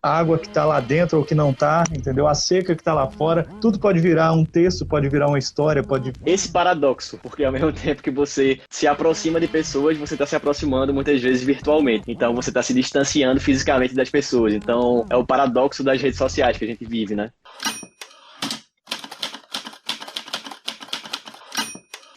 a água que está lá dentro ou que não está, entendeu? A seca que está lá fora, tudo pode virar um texto, pode virar uma história, pode... Esse paradoxo, porque ao mesmo tempo que você se aproxima de pessoas, você está se aproximando muitas vezes virtualmente. Então você está se distanciando fisicamente das pessoas. Então é o paradoxo das redes sociais que a gente vive, né?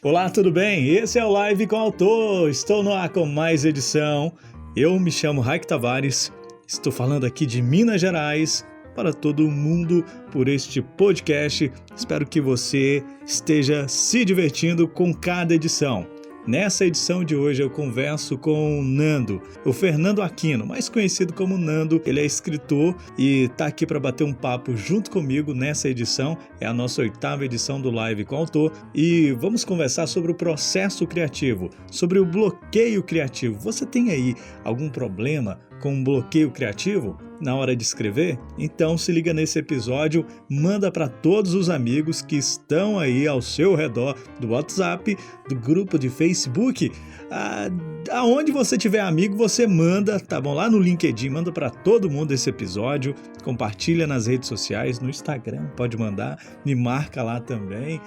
Olá, tudo bem? Esse é o Live com o Autor. Estou no ar com mais edição. Eu me chamo Raik Tavares. Estou falando aqui de Minas Gerais para todo mundo por este podcast. Espero que você esteja se divertindo com cada edição. Nessa edição de hoje eu converso com o Nando, o Fernando Aquino, mais conhecido como Nando. Ele é escritor e está aqui para bater um papo junto comigo nessa edição. É a nossa 8ª edição do Live com o Autor e vamos conversar sobre o processo criativo, sobre o bloqueio criativo. Você tem aí algum problema com um bloqueio criativo na hora de escrever? Então se liga nesse episódio, manda para todos os amigos que estão aí ao seu redor, do WhatsApp, do grupo de Facebook, aonde você tiver amigo, você manda, tá bom? Lá no LinkedIn, manda para todo mundo esse episódio, compartilha nas redes sociais, no Instagram, pode mandar, me marca lá também.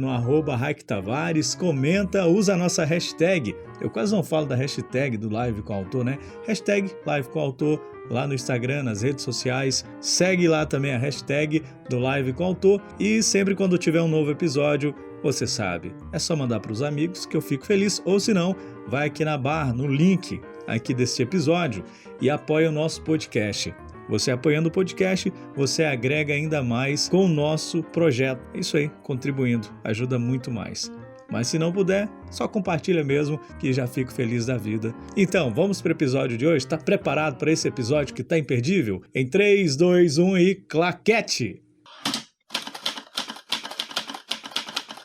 No @Raik Tavares, comenta, usa a nossa hashtag. Eu quase não falo da hashtag do Live com o Autor, né? Hashtag Live com o Autor, lá no Instagram, nas redes sociais. Segue lá também a hashtag do Live com o Autor. E sempre quando tiver um novo episódio, você sabe, é só mandar para os amigos que eu fico feliz. Ou se não, vai aqui na barra, no link aqui deste episódio e apoia o nosso podcast. Você apoiando o podcast, você agrega ainda mais com o nosso projeto. É isso aí, contribuindo, ajuda muito mais. Mas se não puder, só compartilha mesmo, que já fico feliz da vida. Então, vamos para o episódio de hoje? Está preparado para esse episódio que está imperdível? Em 3, 2, 1 e claquete!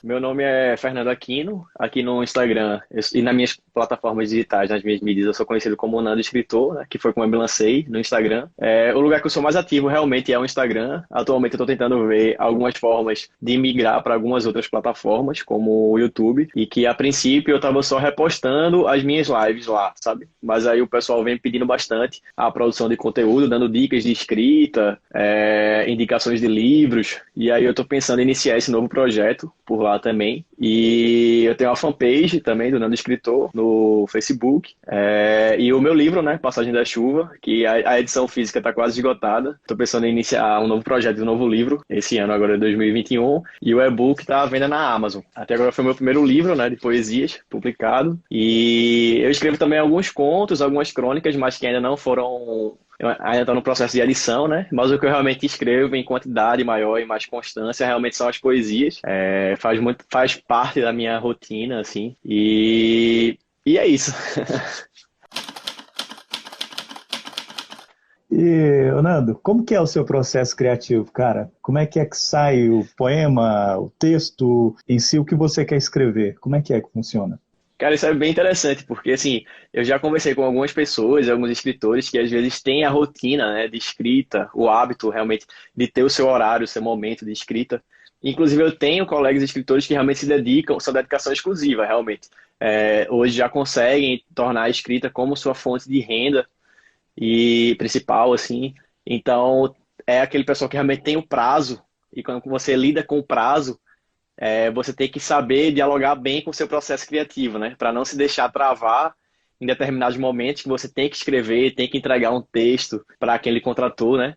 Meu nome é Fernando Aquino, aqui no Instagram e nas minhas plataformas digitais, nas minhas mídias, eu sou conhecido como Nando Escritor, né, que foi como eu me lancei no Instagram. O lugar que eu sou mais ativo realmente é o Instagram. Atualmente eu estou tentando ver algumas formas de migrar para algumas outras plataformas, como o YouTube, e que a princípio eu estava só repostando as minhas lives lá, sabe? Mas aí o pessoal vem pedindo bastante a produção de conteúdo, dando dicas de escrita, indicações de livros, e aí eu estou pensando em iniciar esse novo projeto por lá também. E eu tenho uma fanpage também do Nando Escritor no Facebook. E o meu livro, né, Passagem da Chuva, que a edição física está quase esgotada. Estou pensando em iniciar um novo projeto de um novo livro esse ano, agora é 2021. E o e-book está à venda na Amazon. Até agora foi o meu primeiro livro, né, de poesias publicado. E eu escrevo também alguns contos, algumas crônicas, mas que ainda não foram... ainda estou no processo de edição, né? Mas o que eu realmente escrevo em quantidade maior e mais constância realmente são as poesias. Faz parte da minha rotina, assim. E é isso. E, Nando, como que é o seu processo criativo, cara? Como é que sai o poema, o texto, em si, o que você quer escrever? Como é que funciona? Cara, isso é bem interessante, porque assim, eu já conversei com algumas pessoas, alguns escritores que às vezes têm a rotina, né, de escrita, o hábito realmente de ter o seu horário, o seu momento de escrita. Inclusive eu tenho colegas escritores que realmente se dedicam, são dedicação exclusiva, realmente. Hoje já conseguem tornar a escrita como sua fonte de renda e principal, assim. Então, é aquele pessoal que realmente tem o prazo, e quando você lida com o prazo, você tem que saber dialogar bem com o seu processo criativo, né? Para não se deixar travar em determinados momentos que você tem que escrever, tem que entregar um texto para quem ele contratou, né?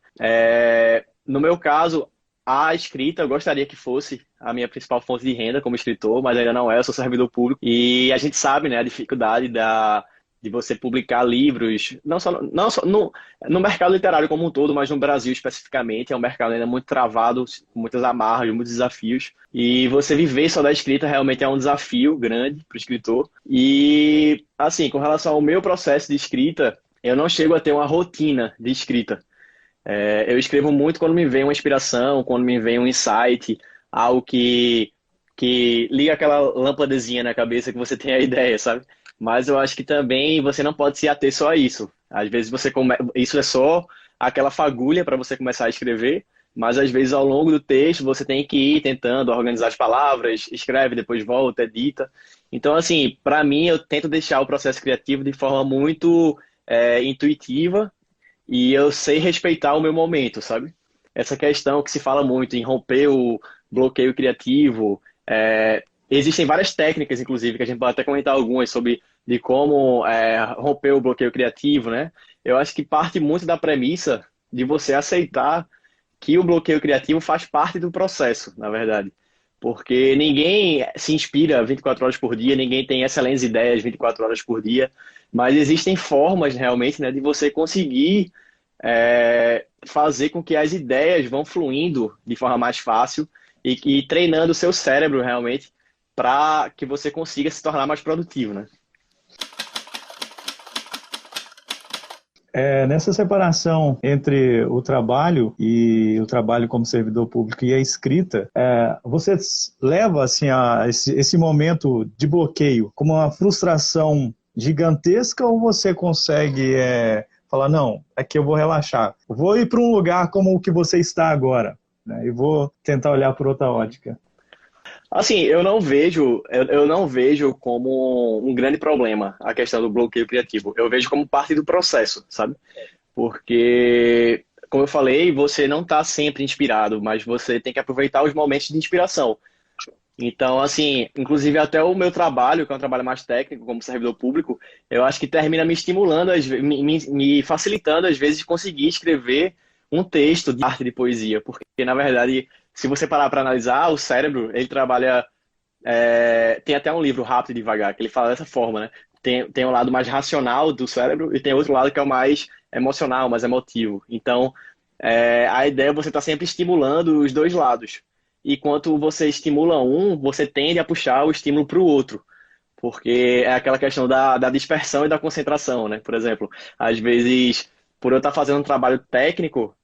No meu caso, a escrita, eu gostaria que fosse a minha principal fonte de renda como escritor, mas ainda não é, eu sou servidor público. E a gente sabe, né, a dificuldade de você publicar livros, não só no mercado literário como um todo, mas no Brasil especificamente, é um mercado ainda muito travado, com muitas amarras, muitos desafios. E você viver só da escrita realmente é um desafio grande para o escritor. E, assim, com relação ao meu processo de escrita, eu não chego a ter uma rotina de escrita. Eu escrevo muito quando me vem uma inspiração, quando me vem um insight, algo que liga aquela lâmpadazinha na cabeça que você tem a ideia, sabe? Mas eu acho que também você não pode se ater só a isso. Às vezes isso é só aquela fagulha para você começar a escrever, mas às vezes ao longo do texto você tem que ir tentando organizar as palavras, escreve, depois volta, edita. Então, assim, para mim eu tento deixar o processo criativo de forma muito intuitiva e eu sei respeitar o meu momento, sabe? Essa questão que se fala muito em romper o bloqueio criativo. Existem várias técnicas, inclusive, que a gente pode até comentar algumas sobre de como romper o bloqueio criativo, né? Eu acho que parte muito da premissa de você aceitar que o bloqueio criativo faz parte do processo, na verdade. Porque ninguém se inspira 24 horas por dia, ninguém tem excelentes ideias 24 horas por dia, mas existem formas realmente, né, de você conseguir fazer com que as ideias vão fluindo de forma mais fácil e treinando o seu cérebro realmente para que você consiga se tornar mais produtivo, né? Nessa separação entre o trabalho e o trabalho como servidor público e a escrita, você leva assim, esse momento de bloqueio como uma frustração gigantesca ou você consegue falar, não, aqui eu vou relaxar, vou ir para um lugar como o que você está agora, né, e vou tentar olhar por outra ótica? Assim, eu não vejo como um grande problema a questão do bloqueio criativo. Eu vejo como parte do processo, sabe? Porque, como eu falei, você não está sempre inspirado, mas você tem que aproveitar os momentos de inspiração. Então, assim, inclusive até o meu trabalho, que é um trabalho mais técnico, como servidor público, eu acho que termina me estimulando, me facilitando, às vezes, de conseguir escrever um texto de arte de poesia. Porque, na verdade, se você parar para analisar, o cérebro, ele trabalha. Tem até um livro, Rápido e Devagar, que ele fala dessa forma, né? Tem um lado mais racional do cérebro e tem outro lado que é o mais emocional, mais emotivo. Então, a ideia é você estar sempre estimulando os dois lados. E quando você estimula um, você tende a puxar o estímulo para o outro. Porque é aquela questão da dispersão e da concentração, né? Por exemplo, às vezes, por eu estar fazendo um trabalho técnico,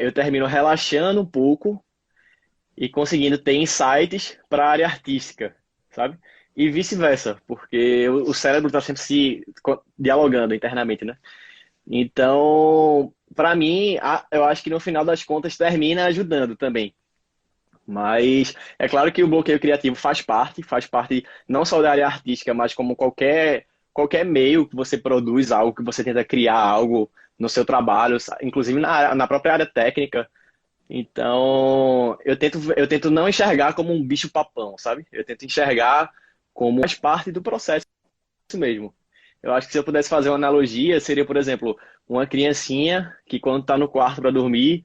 eu termino relaxando um pouco e conseguindo ter insights para a área artística, sabe? E vice-versa, porque o cérebro está sempre se dialogando internamente, né? Então, para mim, eu acho que no final das contas termina ajudando também. Mas é claro que o bloqueio criativo faz parte não só da área artística, mas como qualquer meio que você produz algo, que você tenta criar algo no seu trabalho, inclusive na própria área técnica. Então, eu tento não enxergar como um bicho-papão, sabe? Eu tento enxergar como faz parte do processo mesmo. Eu acho que se eu pudesse fazer uma analogia, seria, por exemplo, uma criancinha que quando está no quarto para dormir,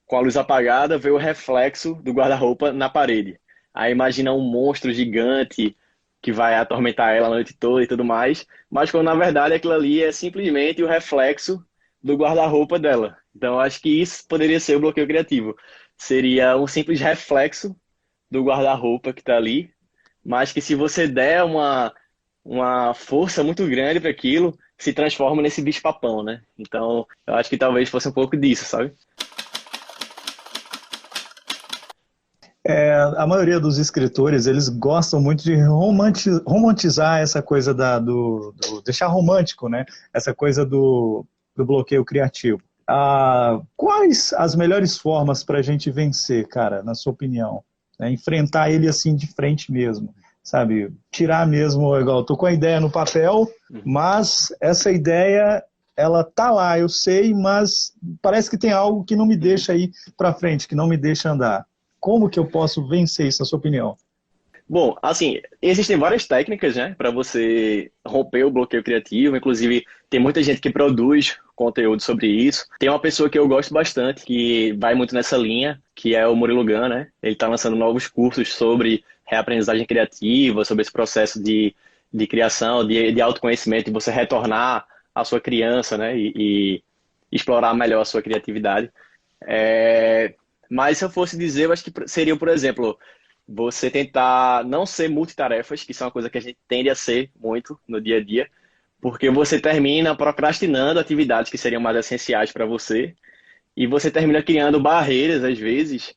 com a luz apagada, vê o reflexo do guarda-roupa na parede. Aí imagina um monstro gigante que vai atormentar ela a noite toda e tudo mais, mas quando na verdade aquilo ali é simplesmente o reflexo do guarda-roupa dela. Então eu acho que isso poderia ser o bloqueio criativo. Seria um simples reflexo do guarda-roupa que está ali, mas que se você der uma força muito grande para aquilo, se transforma nesse bicho-papão, né? Então eu acho que talvez fosse um pouco disso, sabe? A maioria dos escritores, eles gostam muito de romantizar essa coisa deixar romântico, né? Essa coisa do bloqueio criativo. Quais as melhores formas para a gente vencer, cara, na sua opinião? Enfrentar ele assim de frente mesmo, sabe? Tirar mesmo, igual, tô com a ideia no papel, mas essa ideia, ela tá lá, eu sei, mas parece que tem algo que não me deixa ir para frente, que não me deixa andar. Como que eu posso vencer isso, na sua opinião? Bom, assim, existem várias técnicas, né, para você romper o bloqueio criativo. Inclusive, tem muita gente que produz conteúdo sobre isso. Tem uma pessoa que eu gosto bastante, que vai muito nessa linha, que é o Murilo Gun, né? Ele está lançando novos cursos sobre reaprendizagem criativa, sobre esse processo de criação, de autoconhecimento, de você retornar à sua criança, né, e explorar melhor a sua criatividade. Mas se eu fosse dizer, eu acho que seria, por exemplo, você tentar não ser multitarefas, que isso é uma coisa que a gente tende a ser muito no dia a dia, porque você termina procrastinando atividades que seriam mais essenciais para você, e você termina criando barreiras, às vezes,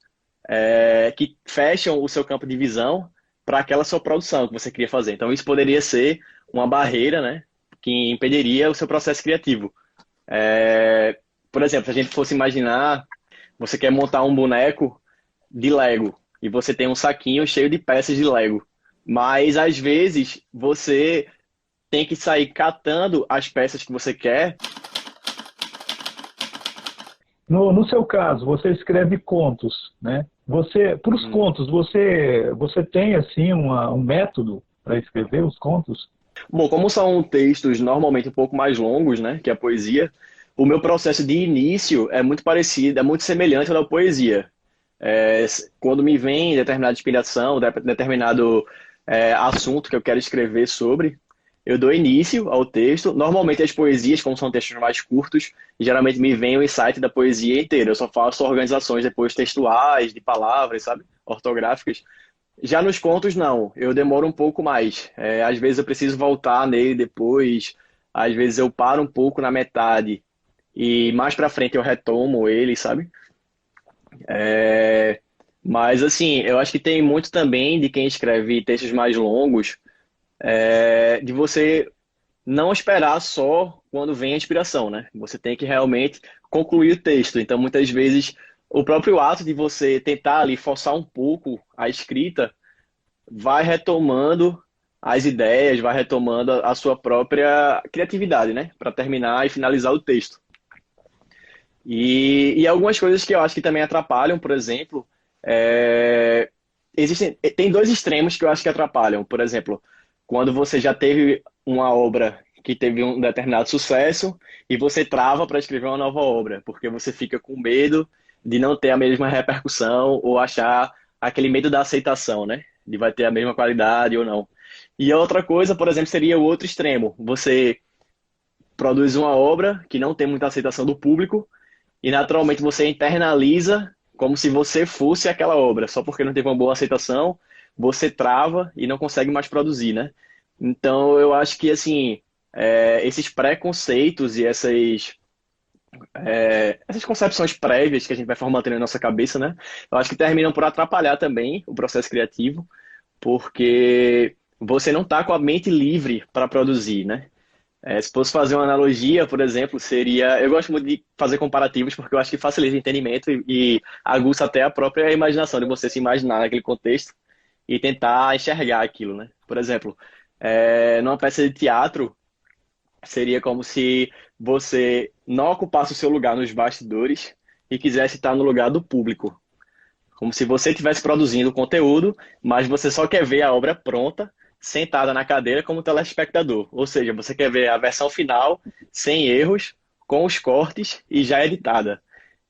que fecham o seu campo de visão para aquela sua produção que você queria fazer. Então, isso poderia ser uma barreira, né, que impediria o seu processo criativo. Por exemplo, se a gente fosse imaginar, você quer montar um boneco de Lego e você tem um saquinho cheio de peças de Lego. Mas, às vezes, você tem que sair catando as peças que você quer No seu caso, você escreve contos, né? Para os contos, você tem assim um método para escrever os contos? Bom, como são textos normalmente um pouco mais longos, né, que a poesia, o meu processo de início é muito parecido, é muito semelhante ao da poesia. Quando me vem determinada inspiração, determinado assunto que eu quero escrever sobre, eu dou início ao texto. Normalmente as poesias, como são textos mais curtos, geralmente me vem o insight da poesia inteira. Eu só faço organizações depois textuais, de palavras, sabe? Ortográficas. Já nos contos, não. Eu demoro um pouco mais. Às vezes eu preciso voltar nele depois. Às vezes eu paro um pouco na metade e mais pra frente eu retomo ele, sabe? É, Mas assim, eu acho que tem muito também de quem escreve textos mais longos, de você não esperar só quando vem a inspiração, né? Você tem que realmente concluir o texto. Então, muitas vezes, o próprio ato de você tentar ali forçar um pouco a escrita vai retomando as ideias, vai retomando a sua própria criatividade, né? Para terminar e finalizar o texto. E algumas coisas que eu acho que também atrapalham, por exemplo, é, tem dois extremos que eu acho que atrapalham. Por exemplo, quando você já teve uma obra que teve um determinado sucesso e você trava para escrever uma nova obra, porque você fica com medo de não ter a mesma repercussão ou achar aquele medo da aceitação, né? De vai ter a mesma qualidade ou não. E a outra coisa, por exemplo, seria o outro extremo. Você produz uma obra que não tem muita aceitação do público e naturalmente você internaliza como se você fosse aquela obra. Só porque não teve uma boa aceitação, você trava e não consegue mais produzir, né? Então eu acho que assim, esses preconceitos e essas concepções prévias que a gente vai formatando na nossa cabeça, né? Eu acho que terminam por atrapalhar também o processo criativo, porque você não está com a mente livre para produzir, né? Se fosse fazer uma analogia, por exemplo, seria. Eu gosto muito de fazer comparativos porque eu acho que facilita o entendimento e aguça até a própria imaginação de você se imaginar naquele contexto e tentar enxergar aquilo, né? Por exemplo, numa peça de teatro, seria como se você não ocupasse o seu lugar nos bastidores e quisesse estar no lugar do público. Como se você estivesse produzindo conteúdo, mas você só quer ver a obra pronta, sentada na cadeira como telespectador. Ou seja, você quer ver a versão final, sem erros, com os cortes e já editada.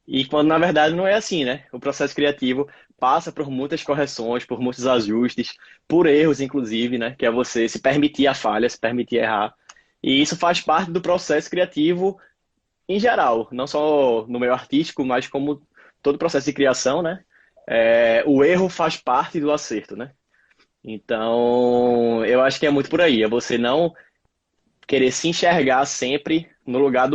E quando na verdade não é assim, né? O processo criativo passa por muitas correções, por muitos ajustes, por erros, inclusive, né? Que é você se permitir a falha, se permitir errar. E isso faz parte do processo criativo em geral, não só no meio artístico, mas como todo processo de criação, né? O erro faz parte do acerto, né? Então, eu acho que é muito por aí. É você não querer se enxergar sempre no lugar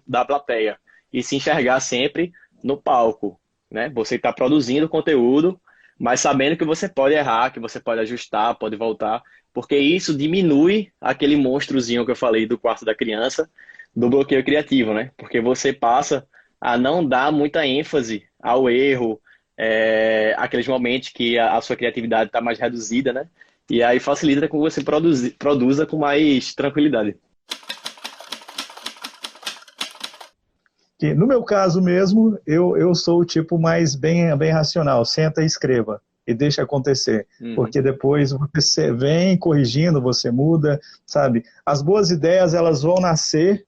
da plateia e se enxergar sempre no palco, né? Você está produzindo conteúdo, mas sabendo que você pode errar, que você pode ajustar, pode voltar, porque isso diminui aquele monstrozinho que eu falei do quarto da criança, do bloqueio criativo, né? Porque você passa a não dar muita ênfase ao erro, aqueles momentos que a sua criatividade está mais reduzida, né? E aí facilita com que você produza com mais tranquilidade. Que, no meu caso mesmo, eu sou o tipo mais bem racional. Senta e escreva e deixa acontecer. Porque depois você vem corrigindo, você muda, sabe? As boas ideias, elas vão nascer,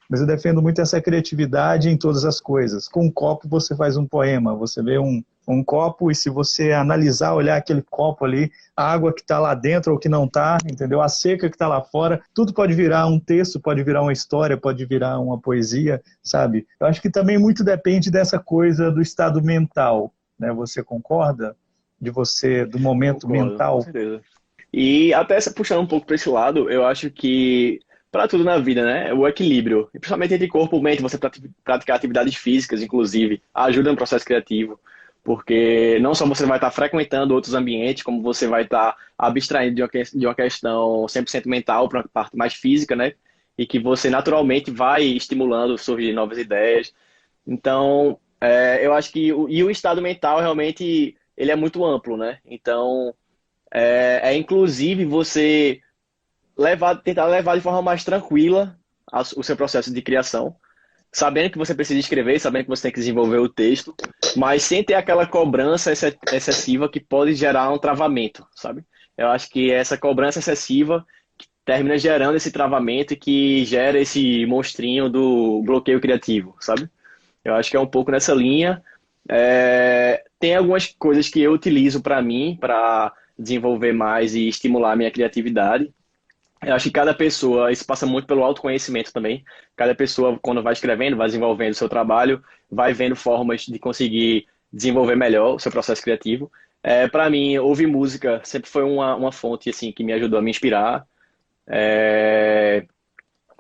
mas eu defendo muito essa criatividade em todas as coisas. Com um copo você faz um poema, você vê um copo e se você analisar, olhar aquele copo ali, a água que está lá dentro ou que não está, entendeu? A seca que está lá fora, tudo pode virar um texto, pode virar uma história, pode virar uma poesia, sabe? Eu acho que também muito depende dessa coisa do estado mental, né? Você concorda? Do momento Concordo, com mental? certeza. E até puxando um pouco para esse lado, eu acho que para tudo na vida, né? O equilíbrio, e principalmente entre corpo e mente, você praticar atividades físicas, inclusive, ajuda no processo criativo, porque não só você vai estar frequentando outros ambientes, como você vai estar abstraindo de uma questão 100% mental para uma parte mais física, né? E que você naturalmente vai estimulando surgir novas ideias. Então, eu acho que o estado mental realmente ele é muito amplo, né? Então, inclusive você tentar levar de forma mais tranquila o seu processo de criação, sabendo que você precisa escrever, sabendo que você tem que desenvolver o texto, mas sem ter aquela cobrança excessiva que pode gerar um travamento, sabe? Eu acho que essa cobrança excessiva termina gerando esse travamento e que gera esse monstrinho do bloqueio criativo, sabe? Eu acho que é um pouco nessa linha. Tem algumas coisas que eu utilizo para mim, para desenvolver mais e estimular a minha criatividade. Eu acho que cada pessoa, isso passa muito pelo autoconhecimento também. Cada pessoa, quando vai escrevendo, vai desenvolvendo o seu trabalho, vai vendo formas de conseguir desenvolver melhor o seu processo criativo. Para mim, ouvir música sempre foi uma fonte assim que me ajudou a me inspirar. É,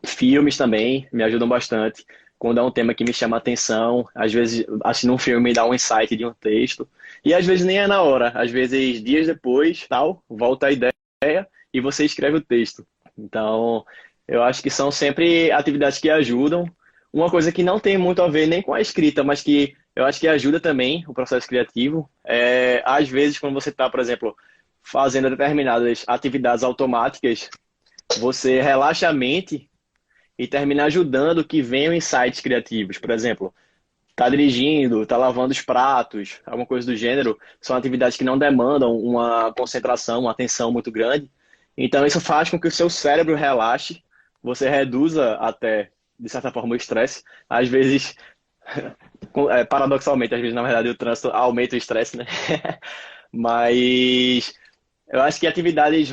Filmes também me ajudam bastante. Quando é um tema que me chama a atenção, às vezes assistindo um filme me dá um insight de um texto. E às vezes nem é na hora, às vezes dias depois, tal, volta a ideia e você escreve o texto. Então, eu acho que são sempre atividades que ajudam. Uma coisa que não tem muito a ver nem com a escrita, mas que eu acho que ajuda também o processo criativo, às vezes, quando você está, por exemplo, fazendo determinadas atividades automáticas, você relaxa a mente e termina ajudando que venham insights criativos. Por exemplo, tá dirigindo, tá lavando os pratos, alguma coisa do gênero, são atividades que não demandam uma concentração, uma atenção muito grande. Então, isso faz com que o seu cérebro relaxe, você reduza até, de certa forma, o estresse. Às vezes, paradoxalmente, às vezes, na verdade, o trânsito aumenta o estresse, né? Mas eu acho que atividades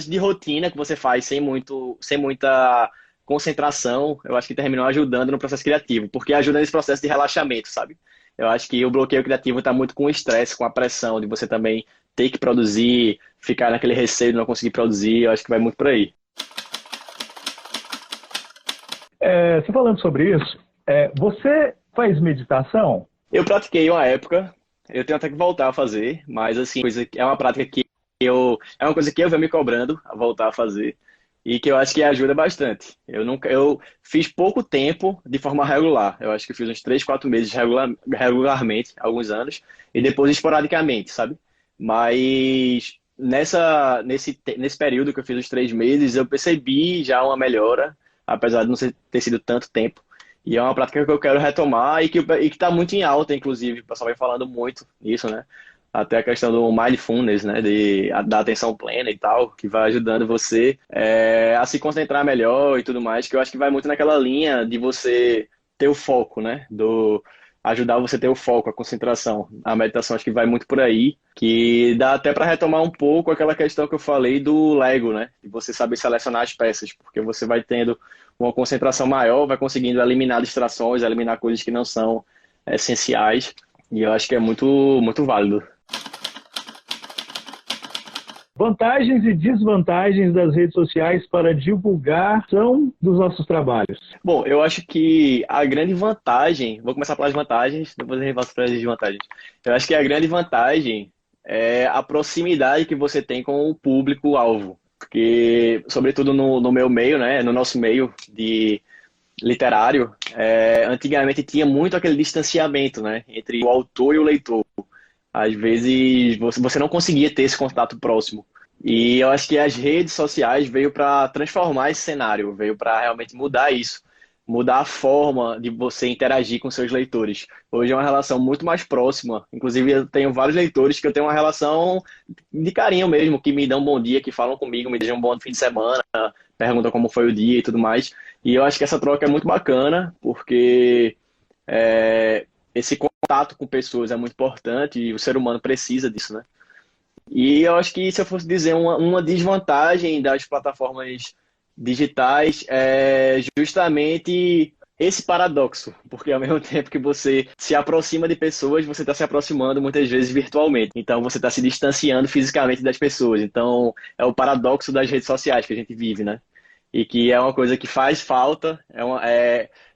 de rotina que você faz sem muita concentração, eu acho que terminam ajudando no processo criativo, porque ajuda nesse processo de relaxamento, sabe? Eu acho que o bloqueio criativo está muito com o estresse, com a pressão de você também ter que produzir, ficar naquele receio de não conseguir produzir, eu acho que vai muito por aí. Você falando sobre isso, você faz meditação? Eu pratiquei uma época, eu tenho até que voltar a fazer, mas assim, é uma prática que é uma coisa que eu venho me cobrando a voltar a fazer e que eu acho que ajuda bastante. Eu fiz pouco tempo de forma regular. Eu acho que eu fiz uns 3, 4 meses regularmente, alguns anos, e depois esporadicamente, sabe? Mas nesse período que eu fiz os 3 meses, eu percebi já uma melhora, apesar de não ter sido tanto tempo. E é uma prática que eu quero retomar e que está muito em alta, inclusive. O pessoal vem falando muito nisso, né? Até a questão do mindfulness, né? Da atenção plena e tal, que vai ajudando você a se concentrar melhor e tudo mais, que eu acho que vai muito naquela linha de você ter o foco, né? Ajudar você a ter o foco, a concentração. A meditação acho que vai muito por aí, que dá até para retomar um pouco aquela questão que eu falei do Lego, né? De você saber selecionar as peças, porque você vai tendo uma concentração maior, vai conseguindo eliminar distrações, eliminar coisas que não são essenciais, e eu acho que é muito, muito válido. Vantagens e desvantagens das redes sociais para divulgação dos nossos trabalhos. Bom, eu acho que a grande vantagem, vou começar pelas vantagens, depois a gente volta para as desvantagens. Eu acho que a grande vantagem é a proximidade que você tem com o público-alvo. Porque, sobretudo no meu meio, né, no nosso meio de literário, antigamente tinha muito aquele distanciamento, né, entre o autor e o leitor. Às vezes você não conseguia ter esse contato próximo. E eu acho que as redes sociais veio para transformar esse cenário, veio para realmente mudar isso, mudar a forma de você interagir com seus leitores. Hoje é uma relação muito mais próxima. Inclusive, eu tenho vários leitores que eu tenho uma relação de carinho mesmo, que me dão um bom dia, que falam comigo, me desejam um bom fim de semana, perguntam como foi o dia e tudo mais. E eu acho que essa troca é muito bacana, porque esse contato com pessoas é muito importante e o ser humano precisa disso, né? E eu acho que se eu fosse dizer uma desvantagem das plataformas digitais é justamente esse paradoxo, porque ao mesmo tempo que você se aproxima de pessoas, você está se aproximando muitas vezes virtualmente. Então você está se distanciando fisicamente das pessoas. Então é o paradoxo das redes sociais que a gente vive, né? E que é uma coisa que faz falta,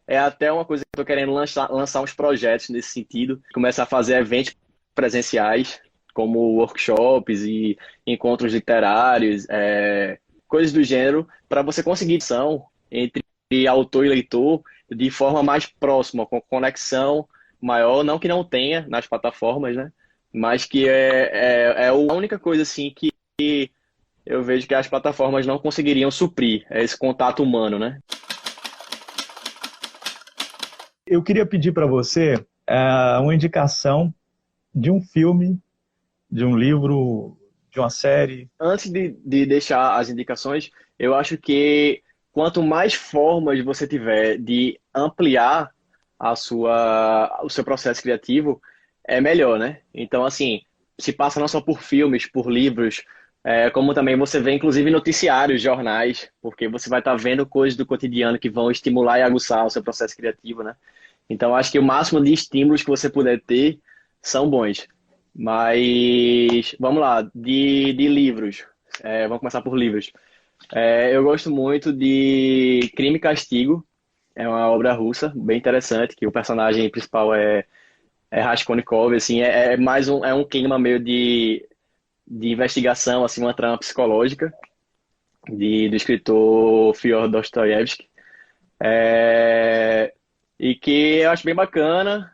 é até uma coisa que eu estou querendo lançar uns projetos nesse sentido, começar a fazer eventos presenciais, como workshops e encontros literários, coisas do gênero, para você conseguir ação entre autor e leitor de forma mais próxima, com conexão maior, não que não tenha nas plataformas, né? Mas que é a única coisa assim que eu vejo que as plataformas não conseguiriam suprir, esse contato humano, né? Eu queria pedir para você uma indicação de um filme, de um livro, de uma série. Antes de deixar as indicações, eu acho que quanto mais formas você tiver de ampliar o seu processo criativo, é melhor, né? Então, assim, se passa não só por filmes, por livros, como também você vê, inclusive, noticiários, jornais, porque você vai estar vendo coisas do cotidiano que vão estimular e aguçar o seu processo criativo, né? Então, acho que o máximo de estímulos que você puder ter são bons. Mas, vamos lá, de livros. Vamos começar por livros. Eu gosto muito de Crime e Castigo. É uma obra russa, bem interessante, que o personagem principal é Raskolnikov, assim, é um clima meio de investigação, assim, uma trama psicológica do escritor Fyodor Dostoiévski. E que eu acho bem bacana,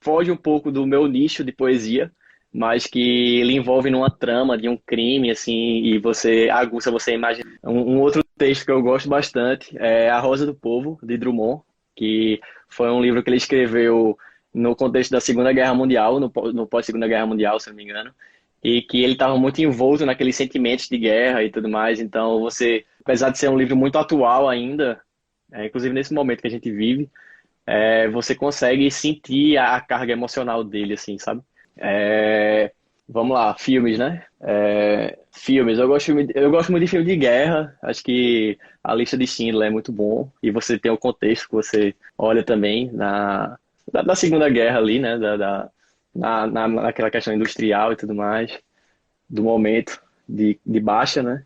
foge um pouco do meu nicho de poesia, mas que ele envolve numa trama de um crime, assim, e você aguça, você imagina. Um outro texto que eu gosto bastante é A Rosa do Povo, de Drummond, que foi um livro que ele escreveu no contexto da Segunda Guerra Mundial, no pós-Segunda Guerra Mundial, se não me engano, e que ele estava muito envolto naqueles sentimentos de guerra e tudo mais. Então, você, apesar de ser um livro muito atual ainda, inclusive nesse momento que a gente vive, você consegue sentir a carga emocional dele, assim, sabe? Vamos lá, filmes, né? Filmes, eu gosto muito de filme de guerra. Acho que a lista de Schindler é muito bom. E você tem o contexto que você olha também da Segunda Guerra ali, né? Naquela questão industrial e tudo mais, do momento de baixa, né?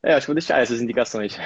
Acho que vou deixar essas indicações.